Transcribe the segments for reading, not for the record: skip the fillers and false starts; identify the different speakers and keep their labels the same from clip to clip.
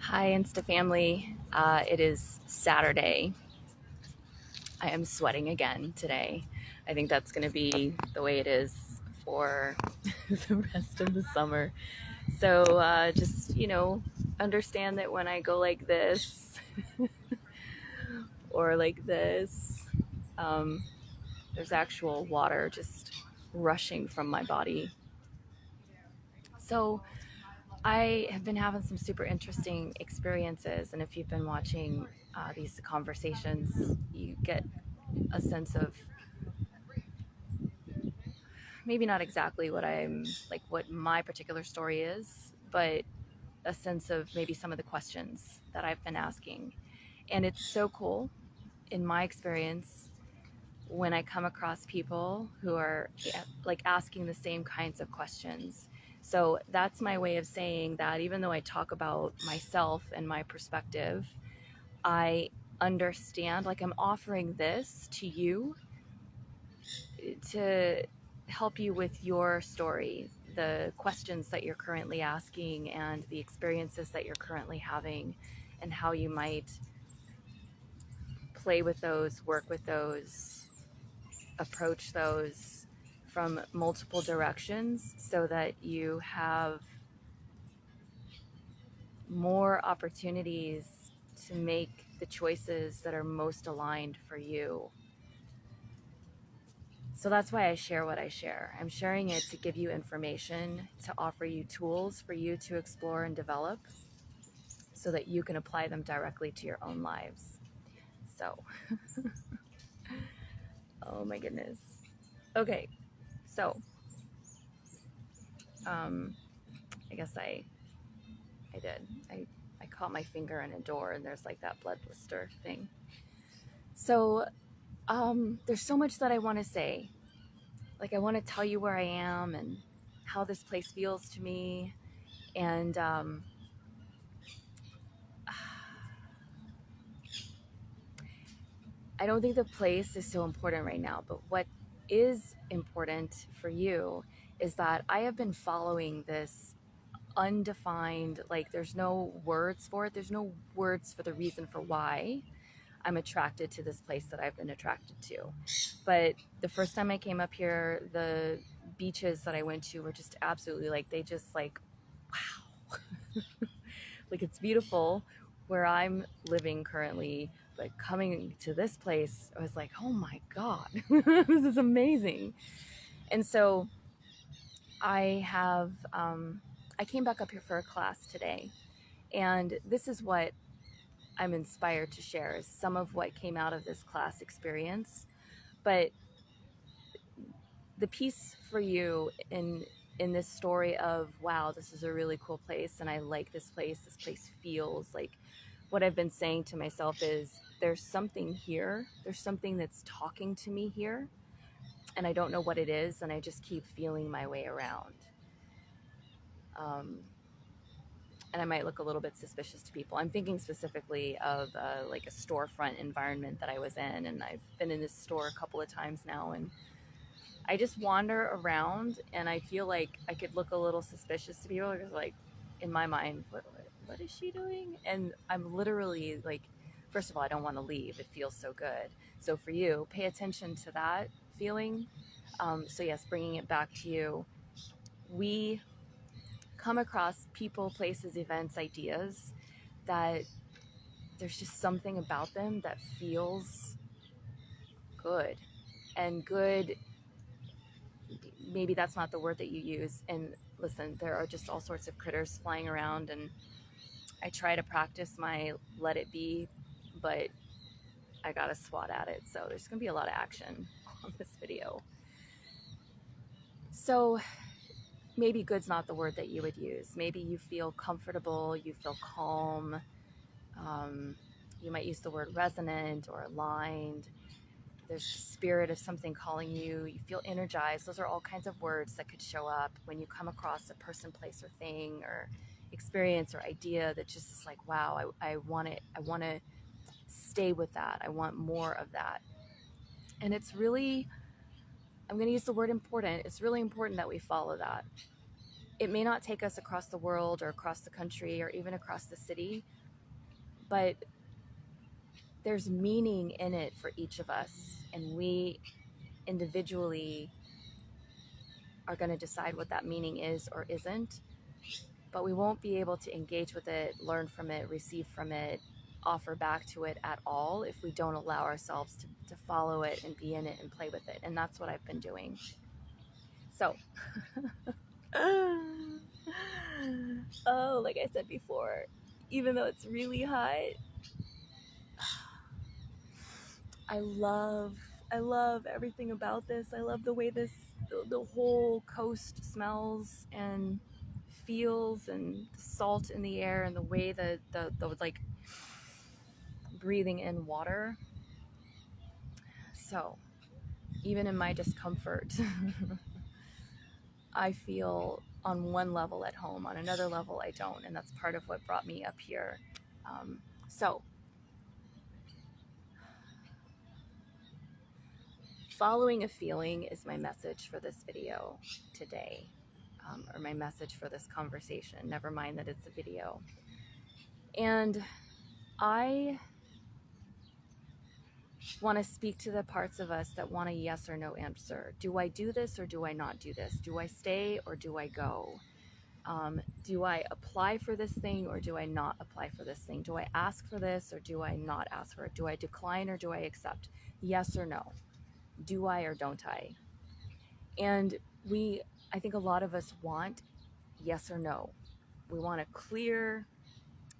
Speaker 1: Hi, Insta family. It is Saturday. I am sweating again today. I think that's going to be the way it is for the rest of the summer. So just understand that when I go like this or like this, um, there's actual water just rushing from my body. So I have been having some super interesting experiences, and if you've been watching these conversations, you get a sense of maybe not exactly what my particular story is, but a sense of maybe some of the questions that I've been asking. And it's so cool in my experience when I come across people who are like asking the same kinds of questions. So that's my way of saying that even though I talk about myself and my perspective, I understand, like I'm offering this to you to help you with your story, the questions that you're currently asking, and the experiences that you're currently having, and how you might play with those, work with those, approach those from multiple directions so that you have more opportunities to make the choices that are most aligned for you. So that's why I share what I share. I'm sharing it to give you information, to offer you tools for you to explore and develop so that you can apply them directly to your own lives. So, oh my goodness. Okay, so um, I guess I did. I caught my finger in a door and there's like that blood blister thing. So there's so much that I want to say. Like I want to tell you where I am and how this place feels to me, and I don't think the place is so important right now, but what is important for you is that I have been following this undefined, like there's no words for it. There's no words for the reason for why I'm attracted to this place that I've been attracted to. But the first time I came up here, the beaches that I went to were just absolutely like, they just like, wow. Like it's beautiful where I'm living currently, but coming to this place, I was like, oh my God, this is amazing. And so I came back up here for a class today, and this is what I'm inspired to share is some of what came out of this class experience. But the piece for you in this story of, wow, this is a really cool place and I like this place feels like, what I've been saying to myself is there's something here, there's something that's talking to me here, and I don't know what it is, and I just keep feeling my way around. um, and I might look a little bit suspicious to people. I'm thinking specifically of like a storefront environment that I was in, and I've been in this store a couple of times now, and I just wander around and I feel like I could look a little suspicious to people because, like, in my mind, what is she doing? And I'm literally like, first of all, I don't want to leave. It feels so good. So for you, pay attention to that feeling. So yes, bringing it back to you, we come across people, places, events, ideas that there's just something about them that feels good. And good, maybe that's not the word that you use. And listen, there are just all sorts of critters flying around, and I try to practice my let it be, but I gotta swat at it. So there's gonna be a lot of action on this video. So maybe good's not the word that you would use. Maybe you feel comfortable, you feel calm. Um, you might use the word resonant or aligned. There's the spirit of something calling you. You feel energized. Those are all kinds of words that could show up when you come across a person, place, or thing, or experience or idea that just is like, wow, I want it. I want to stay with that. I want more of that. And it's really, I'm going to use the word important. It's really important that we follow that. it may not take us across the world or across the country or even across the city, but there's meaning in it for each of us, and we individually are going to decide what that meaning is or isn't, but we won't be able to engage with it, learn from it, receive from it, offer back to it at all if we don't allow ourselves to follow it and be in it and play with it. And that's what I've been doing. So, oh, like I said before, even though it's really hot, I love everything about this. I love the way the whole coast smells and feels, and the salt in the air, and the way the like breathing in water. So even in my discomfort, I feel on one level at home, on another level I don't, and that's part of what brought me up here. So following a feeling is my message for this video today, or my message for this conversation, never mind that it's a video. And I want to speak to the parts of us that want a yes or no answer. Do I do this or do I not do this? Do I stay or do I go? Do I apply for this thing or do I not apply for this thing? Do I ask for this or do I not ask for it? Do I decline or do I accept? Yes or no? Do I or don't I? And I think a lot of us want yes or no. We want a clear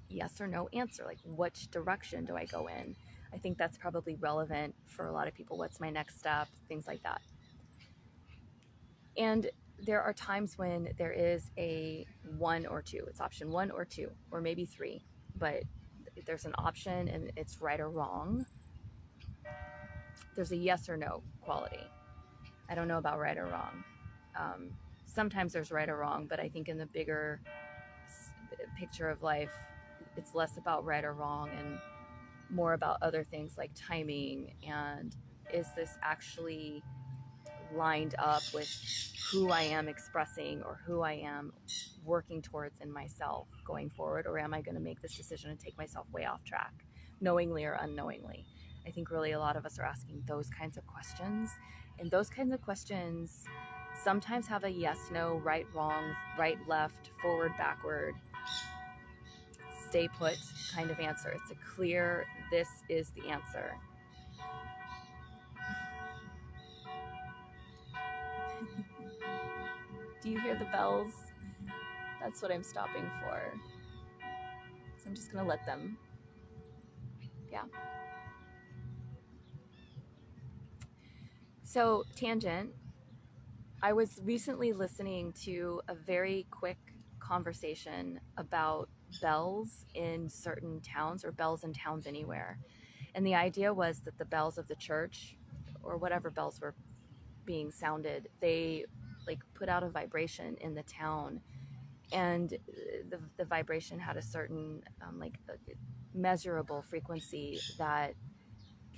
Speaker 1: yes or no answer, like which direction do I go in? I think that's probably relevant for a lot of people. What's my next step? Things like that. And there are times when there is a 1 or 2. It's option 1 or 2, or maybe 3, but there's an option and it's right or wrong. There's a yes or no quality. I don't know about right or wrong. Sometimes there's right or wrong, but I think in the bigger picture of life, it's less about right or wrong and more about other things like timing, and is this actually lined up with who I am expressing or who I am working towards in myself going forward, or am I going to make this decision and take myself way off track, knowingly or unknowingly? I think really a lot of us are asking those kinds of questions, and those kinds of questions sometimes have a yes, no, right, wrong, right, left, forward, backward, stay put kind of answer. It's a clear, this is the answer. Do you hear the bells? That's what I'm stopping for. So I'm just gonna let them, yeah. So, tangent, I was recently listening to a very quick conversation about bells in certain towns, or bells in towns anywhere. And the idea was that the bells of the church, or whatever bells were being sounded, they like put out a vibration in the town, and the vibration had a certain like a measurable frequency that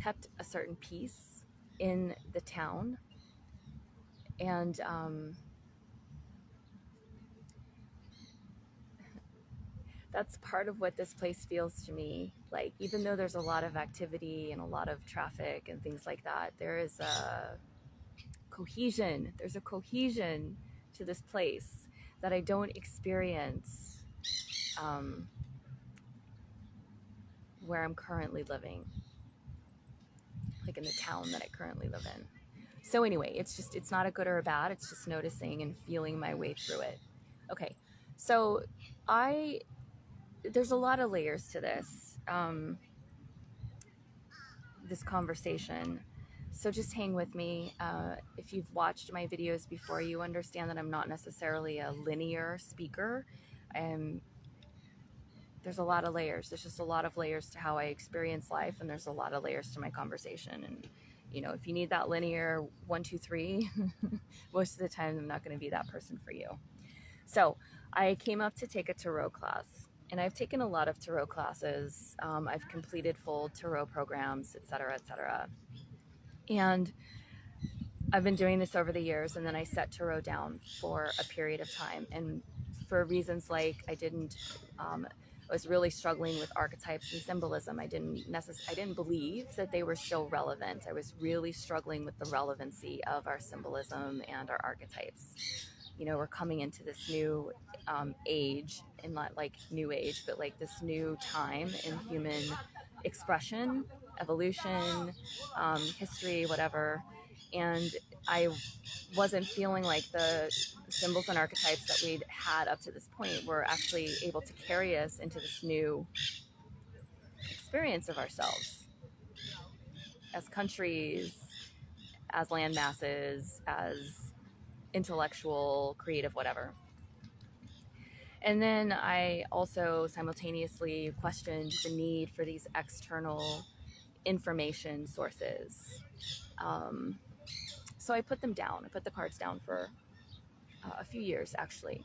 Speaker 1: kept a certain peace in the town. And that's part of what this place feels to me like. Even though there's a lot of activity and a lot of traffic and things like that, there is a cohesion. There's a cohesion to this place that I don't experience where I'm currently living, like in the town that I currently live in. So anyway, it's not a good or a bad, it's just noticing and feeling my way through it. Okay, so there's a lot of layers to this, this conversation. So just hang with me. If you've watched my videos before, you understand that I'm not necessarily a linear speaker. There's a lot of layers. There's just a lot of layers to how I experience life, and there's a lot of layers to my conversation. And you know, if you need that linear 1, 2, 3, most of the time I'm not going to be that person for you. So I came up to take a tarot class, and I've taken a lot of tarot classes. I've completed full tarot programs, etc., etc. And I've been doing this over the years, and then I set tarot down for a period of time. And for reasons like I was really struggling with archetypes and symbolism. I didn't believe that they were still relevant. I was really struggling with the relevancy of our symbolism and our archetypes. You know, we're coming into this new age, and not like new age, but like this new time in human expression, evolution, history, whatever. And I wasn't feeling like the symbols and archetypes that we'd had up to this point were actually able to carry us into this new experience of ourselves as countries, as land masses, as intellectual, creative, whatever. And then I also simultaneously questioned the need for these external information sources. So I put them down. I put the cards down for a few years, actually.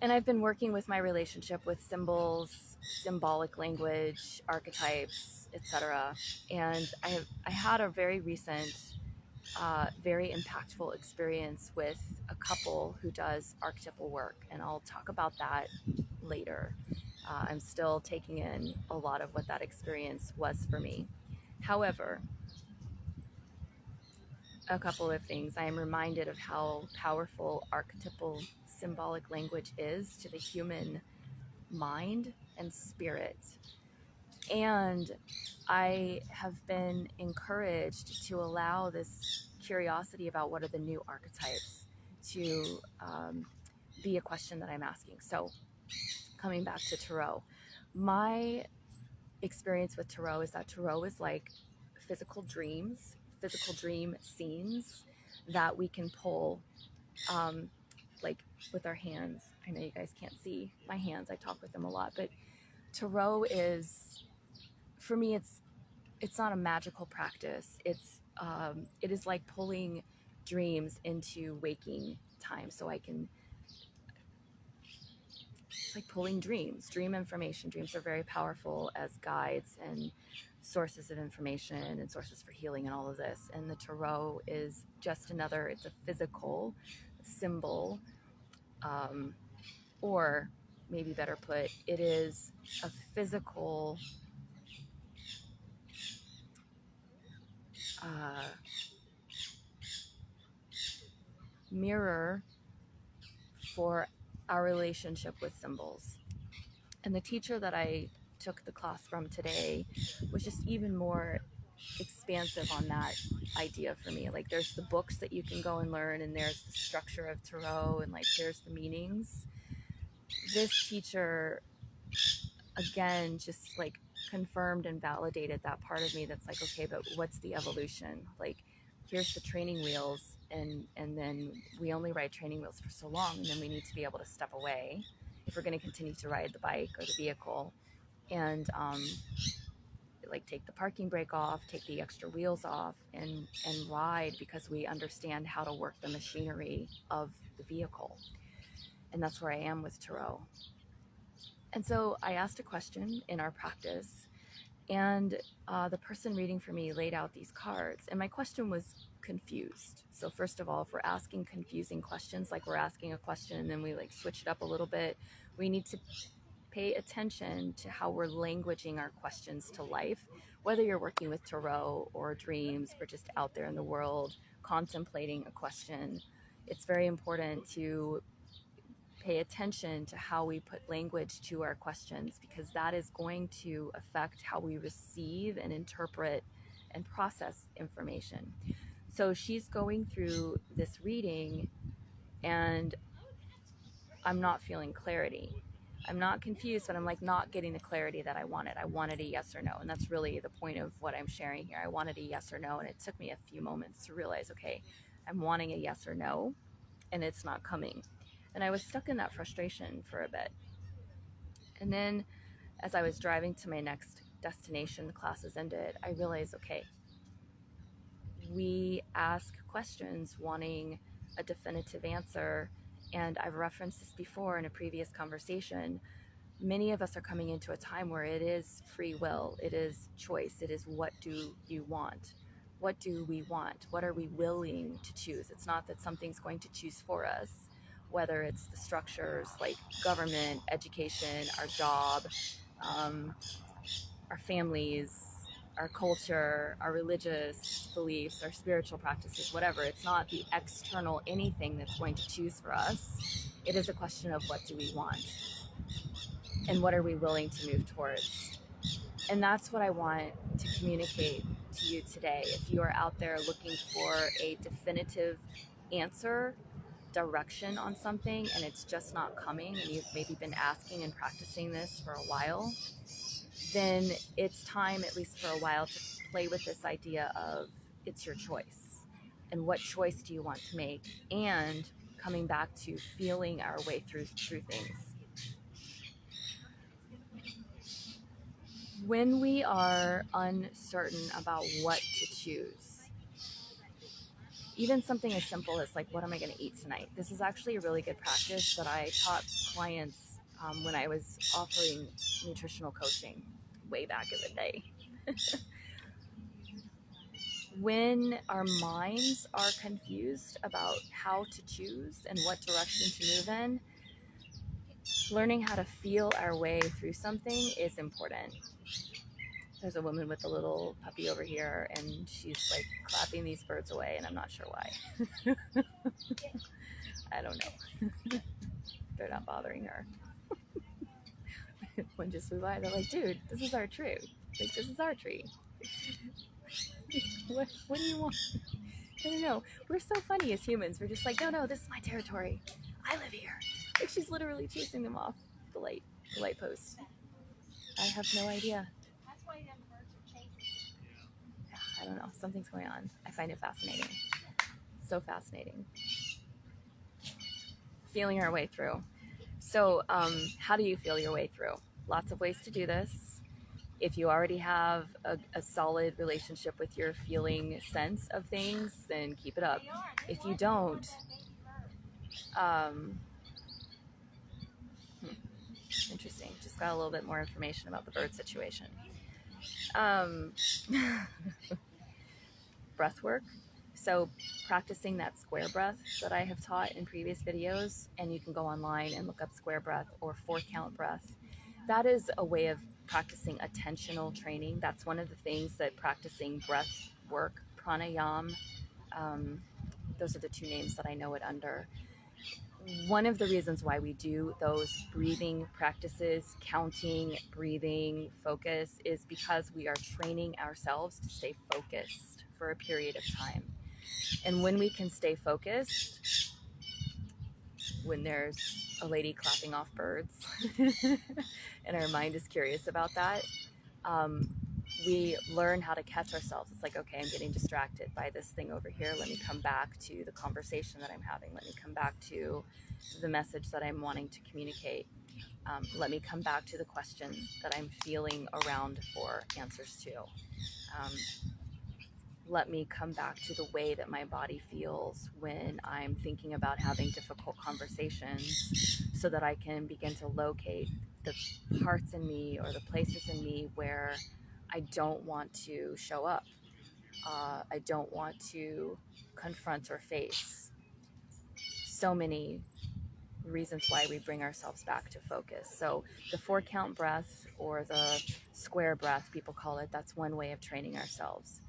Speaker 1: And I've been working with my relationship with symbols, symbolic language, archetypes, etc. And I had a very recent, very impactful experience with a couple who does archetypal work, and I'll talk about that later. I'm still taking in a lot of what that experience was for me. However, a couple of things. I am reminded of how powerful archetypal symbolic language is to the human mind and spirit. And I have been encouraged to allow this curiosity about what are the new archetypes to be a question that I'm asking. So, coming back to Tarot, my experience with Tarot is that Tarot is like physical dreams, physical dream scenes that we can pull like with our hands. I know you guys can't see my hands, I talk with them a lot, but Tarot is, for me, it's not a magical practice. It is like pulling dreams into waking time, so I can. It's like pulling dreams, dream information. Dreams are very powerful as guides and sources of information and sources for healing and all of this. And the tarot is just another. It's a physical symbol, or maybe better put, it is a physical mirror for our relationship with symbols. And the teacher that I took the class from today was just even more expansive on that idea for me. Like, there's the books that you can go and learn, and there's the structure of tarot, and like here's the meanings. This teacher, again, just like confirmed and validated that part of me that's like, okay, but what's the evolution? Like, here's the training wheels, and then we only ride training wheels for so long, and then we need to be able to step away if we're going to continue to ride the bike or the vehicle, and like take the parking brake off, take the extra wheels off, and ride, because we understand how to work the machinery of the vehicle. And that's where I am with tarot. And so I asked a question in our practice, and the person reading for me laid out these cards, and my question was confused. So first of all, if we're asking confusing questions, like we're asking a question and then we like switch it up a little bit, we need to pay attention to how we're languaging our questions to life. Whether you're working with tarot or dreams or just out there in the world contemplating a question, it's very important to pay attention to how we put language to our questions, because that is going to affect how we receive and interpret and process information. So she's going through this reading, and I'm not feeling clarity. I'm not confused, but I'm like not getting the clarity that I wanted. I wanted a yes or no, and that's really the point of what I'm sharing here. I wanted a yes or no, and it took me a few moments to realize, okay, I'm wanting a yes or no, and it's not coming. And I was stuck in that frustration for a bit. And then as I was driving to my next destination, the classes ended, I realized, okay, we ask questions wanting a definitive answer. And I've referenced this before in a previous conversation. Many of us are coming into a time where it is free will, it is choice, it is what do you want? What do we want? What are we willing to choose? It's not that something's going to choose for us. whether it's the structures like government, education, our job, our families, our culture, our religious beliefs, our spiritual practices, whatever. It's not the external anything that's going to choose for us. It is a question of what do we want and what are we willing to move towards. And that's what I want to communicate to you today. If you are out there looking for a definitive answer, direction on something, and it's just not coming, and you've maybe been asking and practicing this for a while, then it's time, at least for a while, to play with this idea of it's your choice. And what choice do you want to make? And coming back to feeling our way through things. When we are uncertain about what to choose, even something as simple as like, what am I going to eat tonight? This is actually a really good practice that I taught clients when I was offering nutritional coaching way back in the day. When our minds are confused about how to choose and what direction to move in, learning how to feel our way through something is important. There's a woman with a little puppy over here, and she's like clapping these birds away, and I'm not sure why. I don't know. They're not bothering her. One just flew by. They're like, dude, this is our tree. Like, this is our tree. What do you want? I don't know. We're so funny as humans. We're just like, no, this is my territory. I live here. Like, she's literally chasing them off the light post. I have no idea. I don't know. Something's going on. I find it fascinating. So fascinating. Feeling our way through. So, how do you feel your way through? Lots of ways to do this. If you already have a solid relationship with your feeling sense of things, then keep it up. If you don't, interesting. Just got a little bit more information about the bird situation. Breath work. So practicing that square breath that I have taught in previous videos, and you can go online and look up square breath or 4-count breath. That is a way of practicing attentional training. That's one of the things that practicing breath work, pranayama, those are the two names that I know it under. One of the reasons why we do those breathing practices, counting, breathing, focus, is because we are training ourselves to stay focused for a period of time. And when we can stay focused, when there's a lady clapping off birds and our mind is curious about that, we learn how to catch ourselves. It's like, okay, I'm getting distracted by this thing over here. Let me come back to the conversation that I'm having. Let me come back to the message that I'm wanting to communicate. Let me come back to the question that I'm feeling around for answers to. Let me come back to the way that my body feels when I'm thinking about having difficult conversations, so that I can begin to locate the parts in me or the places in me where I don't want to show up. I don't want to confront or face. So many reasons why we bring ourselves back to focus. So the 4-count breath, or the square breath, people call it, that's one way of training ourselves.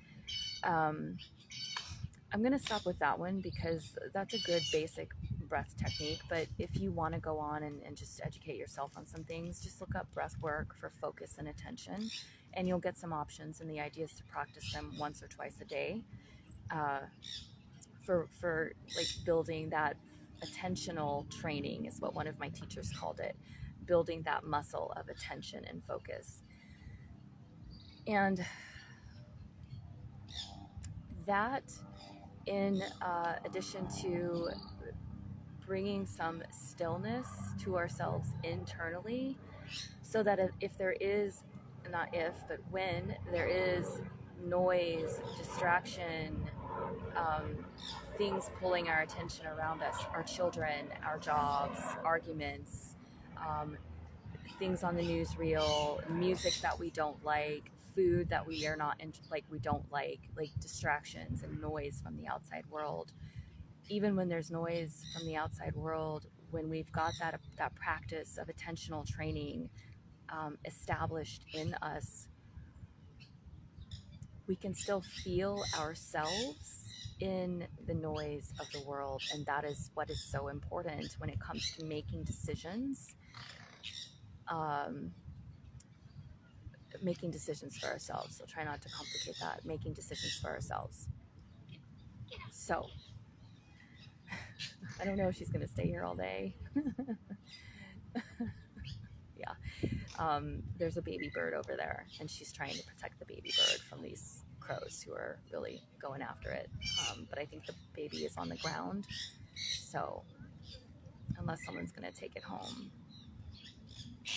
Speaker 1: I'm going to stop with that one because that's a good basic breath technique. But if you want to go on and just educate yourself on some things, just look up breath work for focus and attention, and you'll get some options. And the idea is to practice them once or twice a day for like building that attentional training, is what one of my teachers called it, building that muscle of attention and focus. And that, in addition to bringing some stillness to ourselves internally, so that if there is, not if, but when there is noise, distraction, things pulling our attention around us, our children, our jobs, arguments, things on the newsreel, music that we don't like, food that we are not into, like we don't like distractions and noise from the outside world. even when there's noise from the outside world, when we've got that practice of attentional training established in us, we can still feel ourselves in the noise of the world. And that is what is so important when it comes to making decisions, um, making decisions for ourselves. So try not to complicate that, making decisions for ourselves. So I don't know if she's going to stay here all day. Yeah. There's a baby bird over there, and she's trying to protect the baby bird from these crows who are really going after it. But I think the baby is on the ground, so unless someone's going to take it home,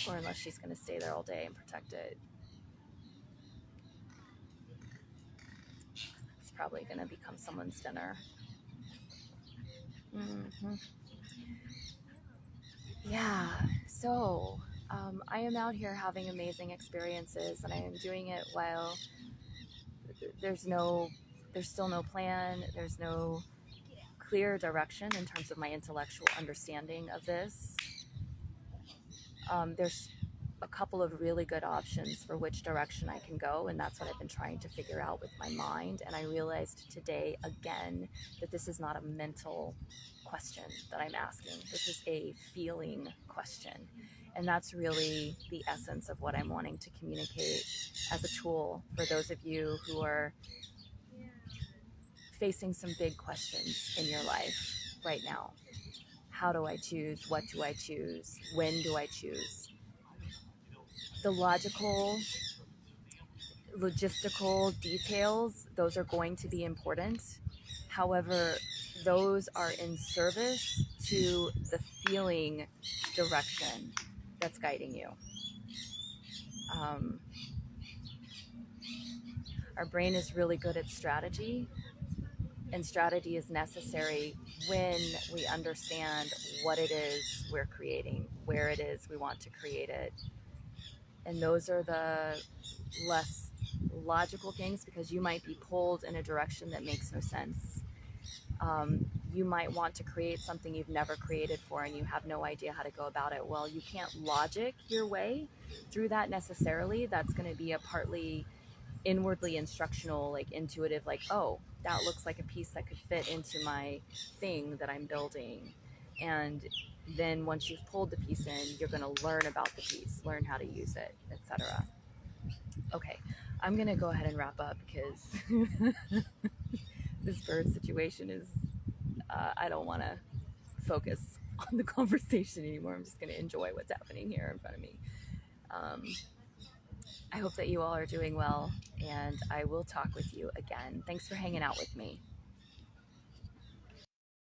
Speaker 1: or unless she's going to stay there all day and protect it, it's probably going to become someone's dinner. Mm-hmm. Yeah, so I am out here having amazing experiences, and I am doing it while there's still no plan, there's no clear direction in terms of my intellectual understanding of this. There's a couple of really good options for which direction I can go, and that's what I've been trying to figure out with my mind. And I realized today again that this is not a mental question that I'm asking. This is a feeling question. And that's really the essence of what I'm wanting to communicate as a tool for those of you who are facing some big questions in your life right now. How do I choose? What do I choose? When do I choose? The logistical details, those are going to be important. However, those are in service to the feeling direction that's guiding you. Our brain is really good at strategy, and strategy is necessary when we understand what it is we're creating, where it is we want to create it. And those are the less logical things, because you might be pulled in a direction that makes no sense. You might want to create something you've never created for and you have no idea how to go about it. Well, you can't logic your way through that necessarily. That's going to be a partly inwardly instructional, like intuitive, like, oh, that looks like a piece that could fit into my thing that I'm building. And then once you've pulled the piece in, you're going to learn about the piece, learn how to use it, etc. Okay, I'm going to go ahead and wrap up because this bird situation is, I don't want to focus on the conversation anymore. I'm just going to enjoy what's happening here in front of me. I hope that you all are doing well, and I will talk with you again. Thanks for hanging out with me.